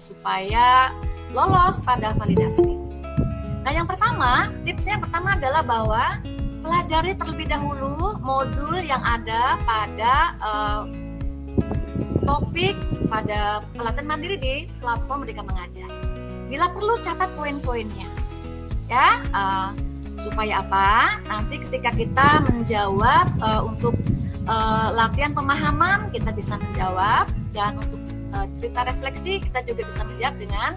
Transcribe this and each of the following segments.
supaya lolos pada validasi. Nah, yang pertama, tipsnya yang pertama adalah bahwa pelajari terlebih dahulu modul yang ada pada topik pada pelatihan mandiri di platform Merdeka Mengajar. Bila perlu catat poin-poinnya, ya, supaya apa? Nanti ketika kita menjawab untuk latihan pemahaman kita bisa menjawab, dan untuk cerita refleksi kita juga bisa menjawab dengan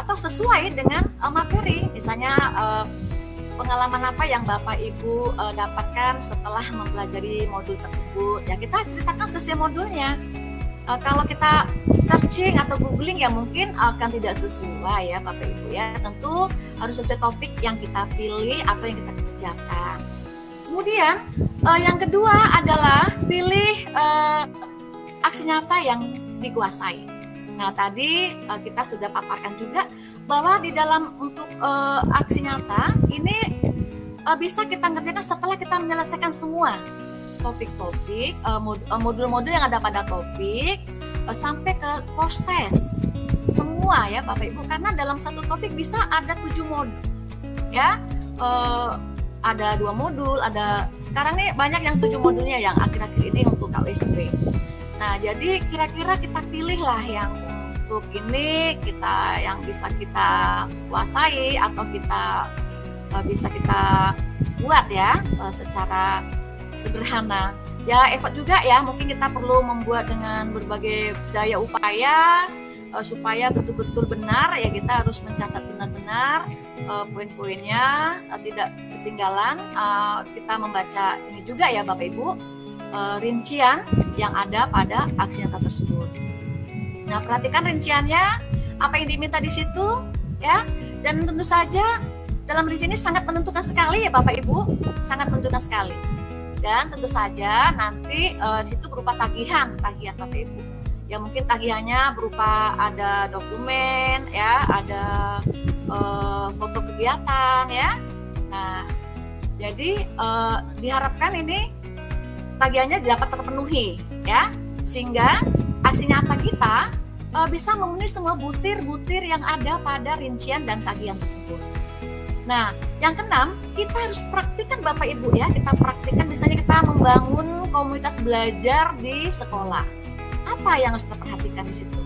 atau sesuai dengan materi, misalnya pengalaman apa yang Bapak Ibu dapatkan setelah mempelajari modul tersebut, ya kita ceritakan sesuai modulnya. Kalau kita searching atau googling ya mungkin akan tidak sesuai ya Bapak Ibu ya, tentu harus sesuai topik yang kita pilih atau yang kita kerjakan. Kemudian yang kedua adalah pilih aksi nyata yang dikuasai. Nah, tadi kita sudah paparkan juga bahwa di dalam untuk aksi nyata ini bisa kita kerjakan setelah kita menyelesaikan semua topik-topik, modul-modul yang ada pada topik, sampai ke post test semua ya Bapak Ibu, karena dalam satu topik bisa ada 7 modul ya, ada 2 modul, ada sekarang nih banyak yang 7 modulnya yang akhir-akhir ini untuk KWSP. Nah, jadi kira-kira kita pilih lah yang untuk ini kita yang bisa kita kuasai atau kita bisa kita buat ya secara sederhana. Ya, effort juga ya, mungkin kita perlu membuat dengan berbagai daya upaya supaya betul-betul benar ya, kita harus mencatat benar-benar poin-poinnya, tidak ketinggalan. Kita membaca ini juga ya Bapak Ibu, rincian yang ada pada aksi nyata tersebut. Nah, perhatikan rinciannya, apa yang diminta di situ ya, dan tentu saja dalam rincian ini sangat menentukan sekali ya Bapak Ibu, sangat menentukan sekali. Dan tentu saja nanti di situ berupa tagihan Bapak Ibu. Ya mungkin tagihannya berupa ada dokumen ya, ada foto kegiatan ya. Nah, jadi diharapkan ini tagihannya dapat terpenuhi ya, sehingga aksi nyata kita bisa memenuhi semua butir-butir yang ada pada rincian dan tagihan tersebut. Nah, yang keenam, kita harus praktikkan Bapak Ibu ya, kita praktikkan misalnya kita membangun komunitas belajar di sekolah. Apa yang harus kita perhatikan di situ?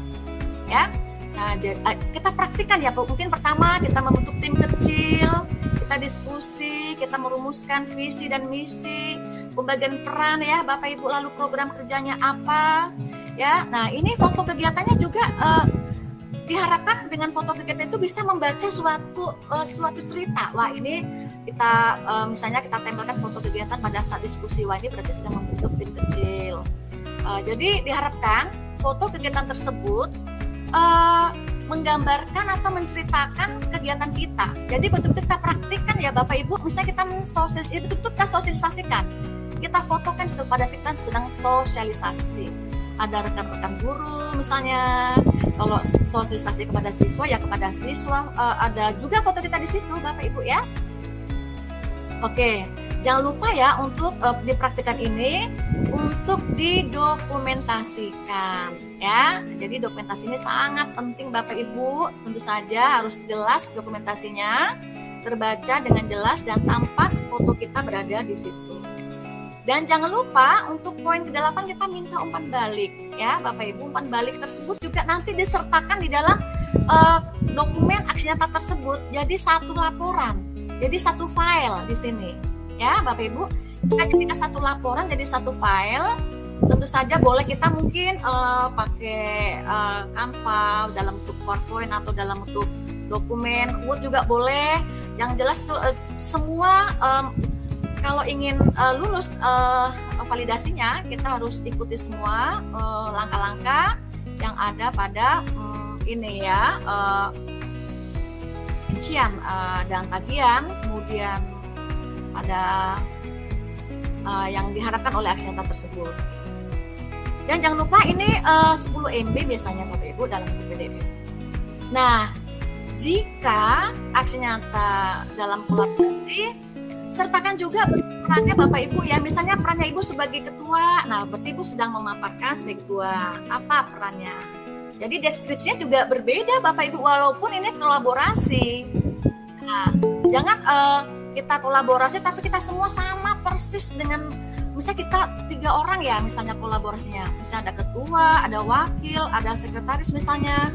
Ya. Nah, kita praktikkan ya, mungkin pertama kita membentuk tim kecil, kita diskusi, kita merumuskan visi dan misi, pembagian peran ya Bapak Ibu, lalu program kerjanya apa ya. Nah, ini foto kegiatannya juga diharapkan dengan foto kegiatan itu bisa membaca suatu cerita. Wah, ini kita misalnya kita tempelkan foto kegiatan pada saat diskusi, wah ini berarti sedang membentuk tim kecil. Jadi diharapkan foto kegiatan tersebut menggambarkan atau menceritakan kegiatan kita. Jadi betul-betul kita praktikkan ya Bapak Ibu, misalnya kita kita sosialisasikan, kita fotokan pada saat kita sedang sosialisasi. Ada rekan-rekan guru misalnya, kalau sosialisasi kepada siswa ya kepada siswa, ada juga foto kita di situ Bapak Ibu ya. Oke, jangan lupa ya untuk dipraktikkan ini untuk didokumentasikan ya. Jadi dokumentasi ini sangat penting Bapak Ibu, tentu saja harus jelas dokumentasinya, terbaca dengan jelas dan tampak foto kita berada di situ. Dan jangan lupa untuk poin ke-8 kita minta umpan balik ya Bapak Ibu. Umpan balik tersebut juga nanti disertakan di dalam dokumen aksi nyata tersebut. Jadi satu laporan, jadi satu file di sini ya Bapak Ibu. Kita jadikan satu laporan jadi satu file. Tentu saja boleh kita mungkin pakai Canva dalam bentuk PowerPoint atau dalam bentuk dokumen Word juga boleh. Yang jelas itu semua kalau ingin lulus validasinya, kita harus ikuti semua langkah-langkah yang ada pada ini ya, rincian dan tagihan, kemudian pada yang diharapkan oleh aksi nyata tersebut. Dan jangan lupa ini 10 MB biasanya Bapak Ibu dalam bentuk PDF. Nah, jika aksi nyata dalam kolaborasi, sertakan juga perannya Bapak Ibu ya, misalnya perannya Ibu sebagai ketua. Nah, berarti Ibu sedang memaparkan sebagai ketua apa perannya. Jadi deskripsinya juga berbeda Bapak Ibu walaupun ini kolaborasi. Nah, jangan kita kolaborasi tapi kita semua sama persis dengan misalnya kita 3 orang ya misalnya kolaborasinya. Misalnya ada ketua, ada wakil, ada sekretaris misalnya.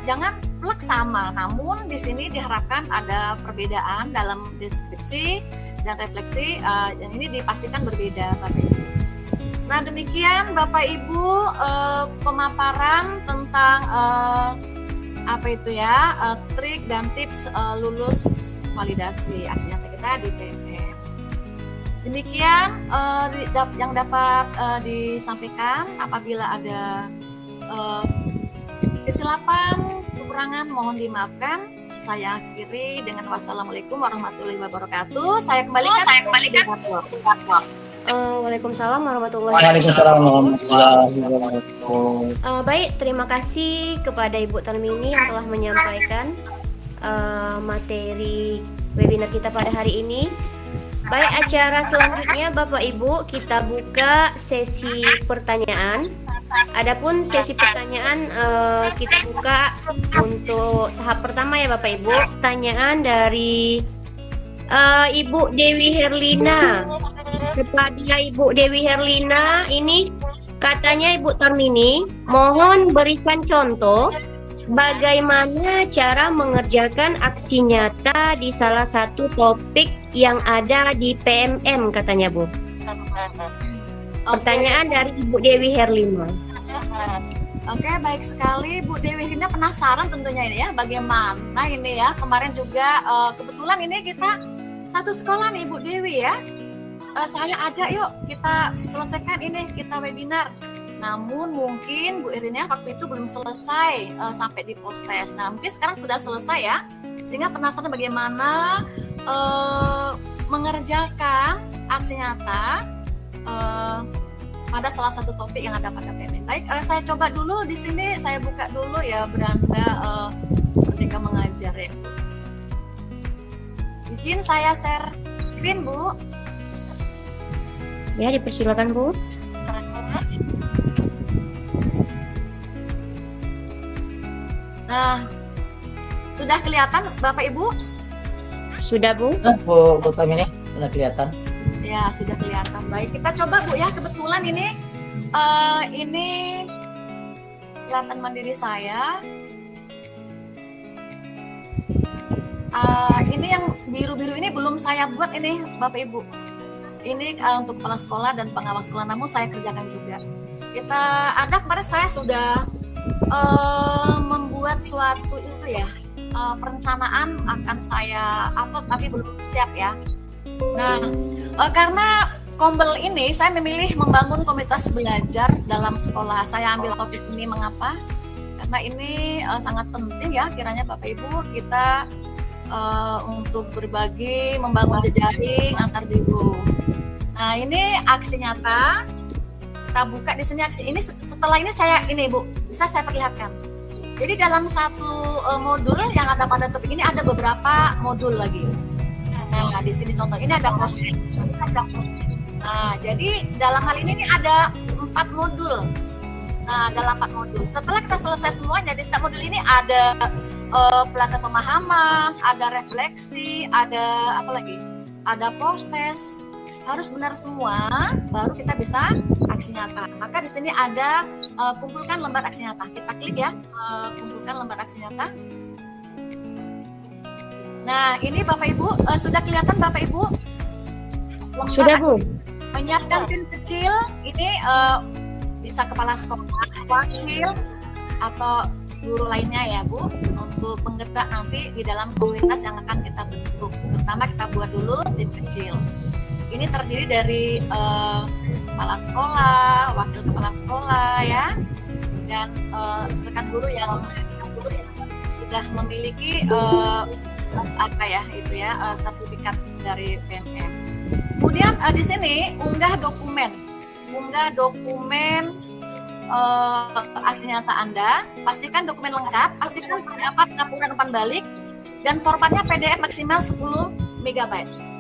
Jangan plek sama. Namun di sini diharapkan ada perbedaan dalam deskripsi dan refleksi. Dan ini dipastikan berbeda Bapak Ibu. Nah demikian Bapak Ibu pemaparan tentang apa itu ya trik dan tips lulus validasi aksi nyata kita di PMM. Demikian yang dapat disampaikan. Apabila ada kesilapan, kekurangan mohon dimaafkan. Saya akhiri dengan wassalamualaikum warahmatullahi wabarakatuh. Saya kembalikan Waalaikumsalam warahmatullahi wabarakatuh. Baik, terima kasih kepada Ibu Tarmini yang telah menyampaikan materi webinar kita pada hari ini. Baik, acara selanjutnya Bapak Ibu kita buka sesi pertanyaan. Adapun sesi pertanyaan kita buka untuk tahap pertama ya Bapak Ibu. Pertanyaan dari Ibu Dewi Herlina. Kepada Ibu Dewi Herlina, ini katanya Ibu Tarmini, mohon berikan contoh bagaimana cara mengerjakan aksi nyata di salah satu topik yang ada di PMM katanya Bu. Pertanyaan dari Ibu Dewi Herlina. Oke, baik sekali Bu Dewi Herlina, penasaran tentunya ini ya bagaimana ini ya. Kemarin juga kebetulan ini kita satu sekolah nih Ibu Dewi ya. Saya ajak yuk kita selesaikan ini, kita webinar. Namun mungkin Bu Irina waktu itu belum selesai sampai di post test. Nah mungkin sekarang sudah selesai ya, sehingga penasaran bagaimana mengerjakan aksi nyata pada salah satu topik yang ada pada PMM. Baik, saya coba dulu di sini, saya buka dulu ya beranda Merdeka Mengajar ya. Izin saya share screen Bu. Ya, dipersilakan Bu. Nah, sudah kelihatan Bapak Ibu? Sudah Bu. Bu Tarmini, sudah kelihatan. Ya, sudah kelihatan. Baik, kita coba Bu ya. Kebetulan ini kelihatan mandiri saya. Ini yang biru-biru ini belum saya buat ini Bapak Ibu. Ini untuk kepala sekolah dan pengawas sekolah, namun saya kerjakan juga. Kita ada kemarin saya sudah membuat suatu itu ya, perencanaan akan saya upload tapi belum siap ya. Nah, karena Kombel ini saya memilih membangun komunitas belajar dalam sekolah. Saya ambil topik ini mengapa? Karena ini sangat penting ya kiranya Bapak Ibu kita untuk berbagi, membangun jejaring antar guru. Nah, ini aksi nyata. Kita buka di sini aksi ini. Setelah ini saya ini Bu, bisa saya perlihatkan. Jadi dalam satu modul yang ada pada topik ini ada beberapa modul lagi. Nah, di sini contoh ini ada proses. Nah, jadi dalam hal ini ada 4 modul. Nah, dalam 4 modul. Setelah kita selesai semuanya, di setiap modul ini ada pelatihan pemahaman, ada refleksi, ada apa lagi? Ada proses. Harus benar semua, baru kita bisa aksi nyata. Maka di sini ada kumpulkan lembar aksi nyata. Kita klik ya, kumpulkan lembar aksi nyata. Nah, ini Bapak Ibu sudah kelihatan Bapak Ibu? Sudah Bu. Menyiapkan tim kecil ini bisa kepala sekolah, wakil atau guru lainnya ya Bu, untuk penggerak nanti di dalam komunitas yang akan kita bentuk. Pertama kita buat dulu tim kecil. Ini terdiri dari kepala sekolah, wakil kepala sekolah ya, dan rekan guru yang sudah memiliki apa ya itu ya sertifikat dari PMM. Kemudian di sini unggah dokumen aksi nyata Anda. Pastikan dokumen lengkap, pastikan terdapat laporan umpan balik dan formatnya PDF maksimal 10 MB.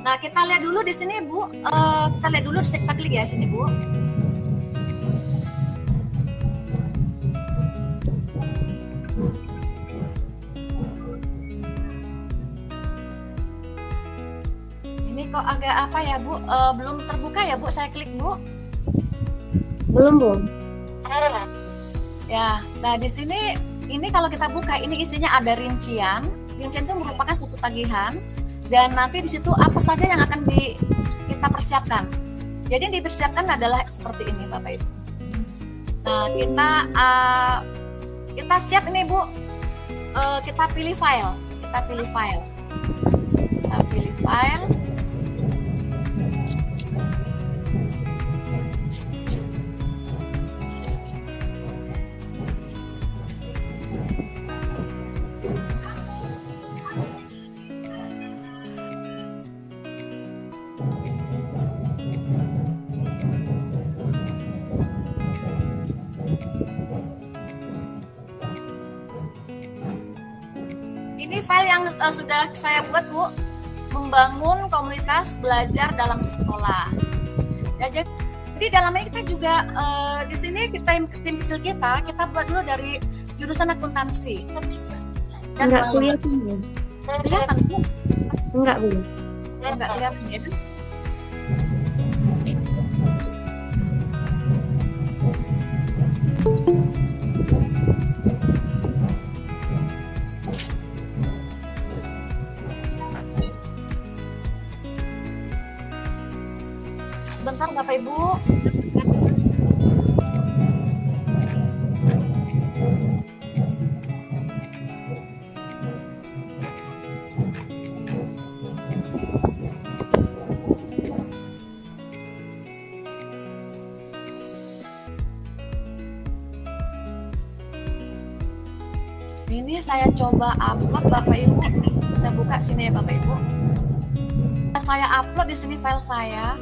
Nah, kita lihat dulu di sini Bu, kita lihat dulu, kita klik ya sini Bu. kok agak apa ya Bu? Belum terbuka ya Bu? Saya klik Bu. Belum, Bu. Ya, nah di sini ini kalau kita buka ini isinya ada rincian. Rincian itu merupakan suatu tagihan dan nanti di situ apa saja yang akan kita persiapkan. Jadi yang dipersiapkan adalah seperti ini Bapak Ibu. Nah, kita siap ini Bu. Kita pilih file. Kita pilih file. Ini file yang sudah saya buat Bu, membangun komunitas belajar dalam sekolah. Ya, jadi dalamnya kita juga di sini tim kecil kita buat dulu dari jurusan akuntansi. Dan Enggak kelihatan, Bu. kelihatan Bu? Enggak, Bu. Enggak kelihatan ya. Sebentar Bapak Ibu. Ini saya coba upload Bapak Ibu. Saya buka sini ya Bapak Ibu. Saya upload di sini file saya.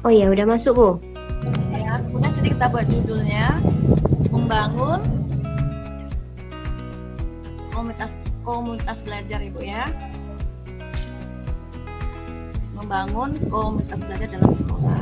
Oh ya, udah masuk, Bu. Ya, kemudian sini kita buat judulnya membangun komunitas belajar Ibu ya. Membangun komunitas belajar dalam sekolah.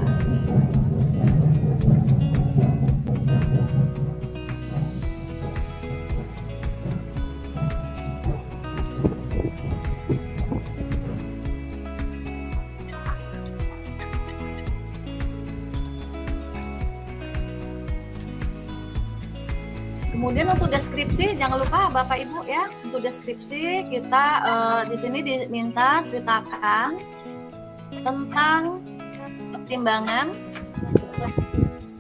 Kemudian untuk deskripsi jangan lupa Bapak Ibu ya, untuk deskripsi kita di sini diminta ceritakan tentang pertimbangan.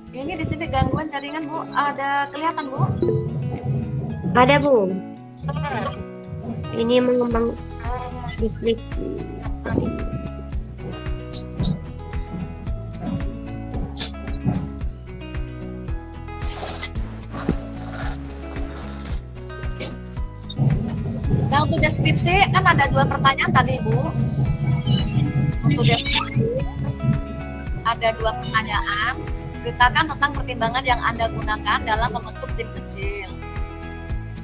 Ini di sini gangguan jaringan Bu, ada kelihatan Bu? Ada, Bu. Ini mengembang deskripsi. Nah untuk deskripsi kan ada 2 pertanyaan tadi Bu. Untuk deskripsi ada 2 pertanyaan. Ceritakan tentang pertimbangan yang Anda gunakan dalam membentuk tim kecil.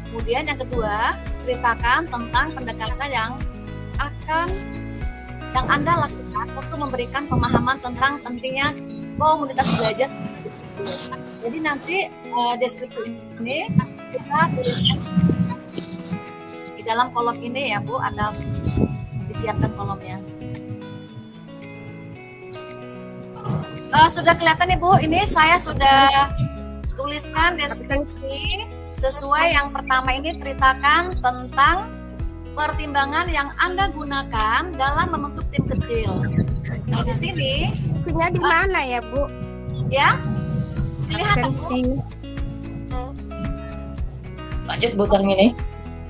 Kemudian yang kedua, ceritakan tentang pendekatan yang Anda lakukan untuk memberikan pemahaman tentang pentingnya komunitas belajar. Jadi nanti deskripsi ini kita tuliskan di dalam kolom ini ya Bu, ada disiapkan kolomnya. Sudah kelihatan nih Bu, ini saya sudah tuliskan deskripsi sesuai yang pertama ini, ceritakan tentang pertimbangan yang Anda gunakan dalam membentuk tim kecil. Nah di sini tinggal di mana ya Bu? Ya, kelihatan Bu. Lanjut Bu Tarmini.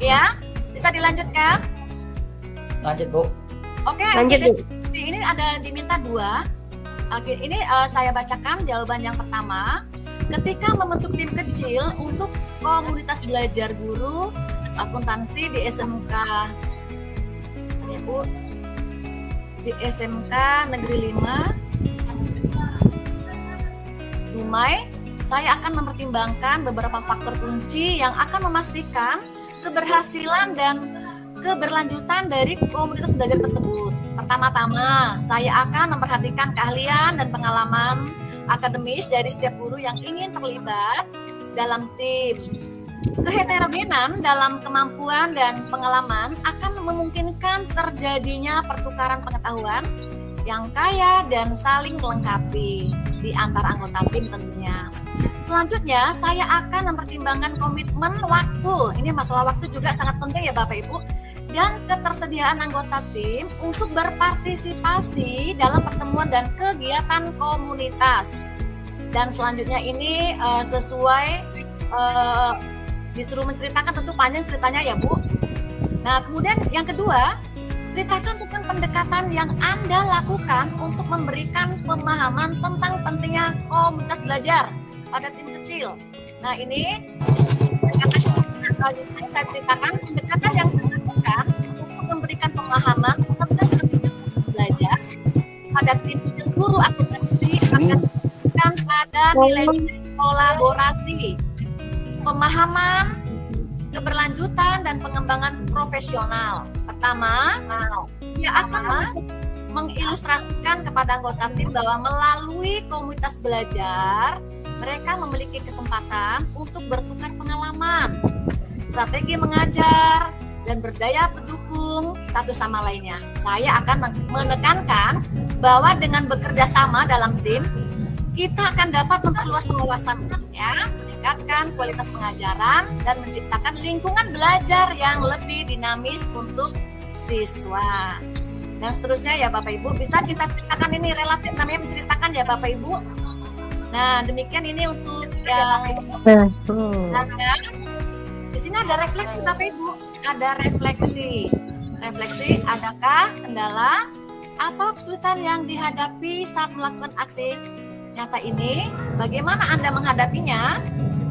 Ya, bisa dilanjutkan. Lanjut Bu. Oke, Lanjut, Bu. deskripsi ini ada diminta 2. Oke, ini saya bacakan jawaban yang pertama. Ketika membentuk tim kecil untuk komunitas belajar guru akuntansi di SMK, ya Bu, di SMK Negeri 5 Dumai, saya akan mempertimbangkan beberapa faktor kunci yang akan memastikan keberhasilan dan keberlanjutan dari komunitas belajar tersebut. Pertama-tama, saya akan memperhatikan keahlian dan pengalaman akademis dari setiap guru yang ingin terlibat dalam tim. Keheterogenan dalam kemampuan dan pengalaman akan memungkinkan terjadinya pertukaran pengetahuan yang kaya dan saling melengkapi di antara anggota tim tentunya. Selanjutnya, saya akan mempertimbangkan komitmen waktu. Ini masalah waktu juga sangat penting ya Bapak Ibu. Dan ketersediaan anggota tim untuk berpartisipasi dalam pertemuan dan kegiatan komunitas. Dan selanjutnya ini sesuai disuruh menceritakan, tentu panjang ceritanya ya Bu. Nah kemudian yang kedua, ceritakan tentang pendekatan yang Anda lakukan untuk memberikan pemahaman tentang pentingnya komunitas belajar pada tim kecil. Nah ini saya ceritakan pendekatan yang saya lakukan untuk memberikan pemahaman tentang pentingnya komunitas belajar pada tim kecil guru akuntansi akan difokuskan pada nilai-nilai kolaborasi, pemahaman, keberlanjutan, dan pengembangan profesional. Pertama, dia akan mengilustrasikan kepada anggota tim bahwa melalui komunitas belajar, mereka memiliki kesempatan untuk bertukar pengalaman, strategi mengajar, dan berdaya pendukung satu sama lainnya. Saya akan menekankan bahwa dengan bekerja sama dalam tim, kita akan dapat memperluas wawasan, ya, meningkatkan kualitas pengajaran, dan menciptakan lingkungan belajar yang lebih dinamis untuk siswa. Dan seterusnya ya Bapak Ibu, bisa kita ceritakan ini relatif namanya menceritakan ya Bapak Ibu. Nah demikian ini untuk yang di sini ada refleksi Bapak Ibu, ada refleksi. Refleksi, adakah kendala atau kesulitan yang dihadapi saat melakukan aksi nyata ini, bagaimana Anda menghadapinya?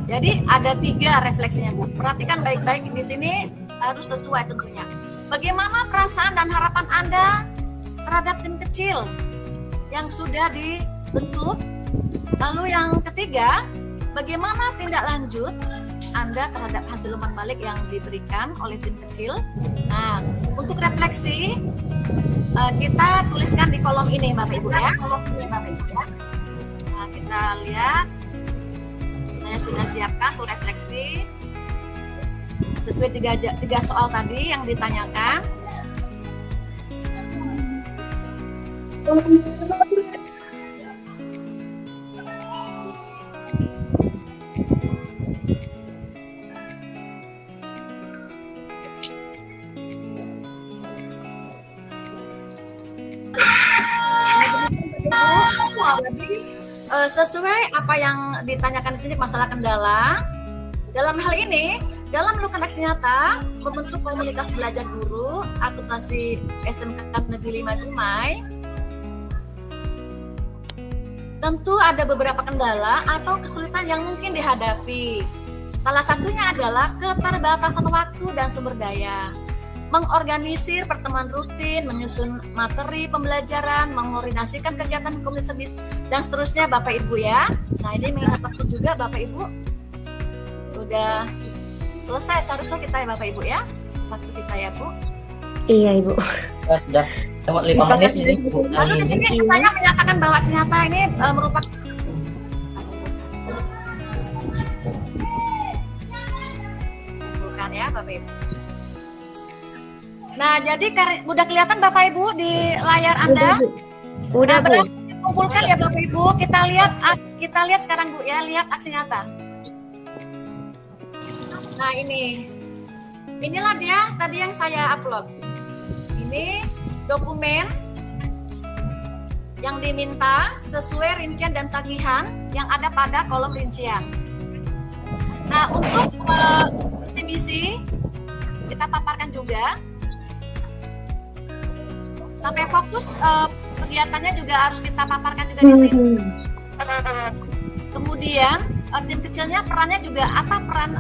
Jadi ada 3 refleksinya Bu. Perhatikan baik-baik di sini harus sesuai tentunya. Bagaimana perasaan dan harapan Anda terhadap tim kecil yang sudah dibentuk? Lalu yang ketiga, bagaimana tindak lanjut Anda terhadap hasil umpan balik yang diberikan oleh tim kecil? Nah, untuk refleksi kita tuliskan di kolom ini Bapak Ibu ya. Nah, kita lihat, saya sudah siapkan untuk refleksi sesuai 3 soal tadi yang ditanyakan. Sesuai apa yang ditanyakan di sini masalah kendala. Dalam hal ini, dalam melakukan aksi nyata, membentuk komunitas belajar guru akuntansi SMK Negeri 5 Dumai, tentu ada beberapa kendala atau kesulitan yang mungkin dihadapi. Salah satunya adalah keterbatasan waktu dan sumber daya. Mengorganisir pertemuan rutin, menyusun materi pembelajaran, mengkoordinasikan kegiatan komunitas dan seterusnya Bapak Ibu ya. Nah ini mengingat waktu juga Bapak Ibu. Udah selesai seharusnya kita ya Bapak Ibu ya. Waktu kita ya Bu. Iya Ibu. Ya, sudah cuma 5 menit ini Bu. Lalu di sini saya menyatakan bahwa aksi nyata ini merupakan bukan ya Bapak Ibu. Nah, jadi udah kelihatan Bapak Ibu di layar Anda? Udah Bu. Berhasil dikumpulkan ya Bapak Ibu. Kita lihat sekarang Bu ya, lihat aksi nyata. Nah, inilah dia tadi yang saya upload. Ini dokumen yang diminta sesuai rincian dan tagihan yang ada pada kolom rincian. Nah, untuk misi kita paparkan juga. Sampai fokus kegiatannya juga harus kita paparkan juga di sini. Kemudian tim kecilnya perannya juga apa, peran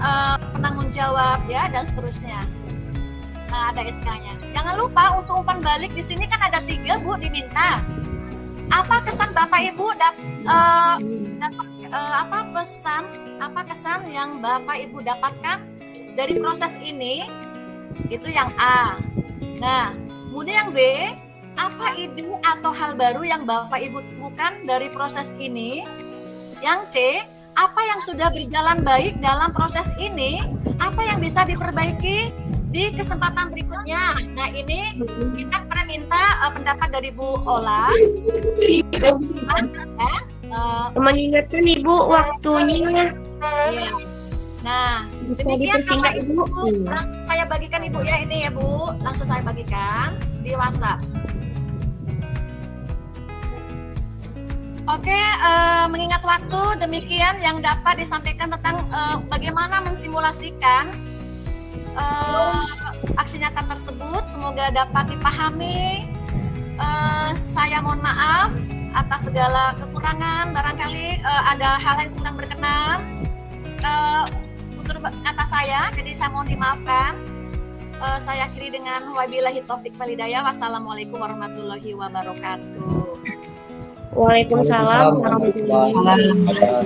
penanggung jawab ya dan seterusnya. Nah ada SK-nya. Jangan lupa untuk umpan balik di sini kan ada 3 Bu diminta. Apa kesan Bapak Ibu apa kesan yang Bapak Ibu dapatkan dari proses ini? Itu yang A. Nah kemudian yang B, apa ide atau hal baru yang Bapak Ibu temukan dari proses ini? Yang C, apa yang sudah berjalan baik dalam proses ini, apa yang bisa diperbaiki di kesempatan berikutnya. Nah, ini kita pernah minta pendapat dari Bu Ola. Mengingatkan Ibu waktunya. Iya. Nah, Bisa demikian dipersingkat, Bapak Ibu. Ibu. Langsung saya bagikan Ibu ya ini ya Bu. Langsung saya bagikan di WhatsApp. Oke, mengingat waktu, demikian yang dapat disampaikan tentang bagaimana mensimulasikan aksi nyata tersebut. Semoga dapat dipahami. Saya mohon maaf atas segala kekurangan. Barangkali ada hal yang kurang berkenan tutur kata saya, jadi saya mohon dimaafkan. Saya akhiri dengan wabillahi taufik wal hidayah. Wassalamualaikum warahmatullahi wabarakatuh. Waalaikumsalam warahmatullahi wabarakatuh.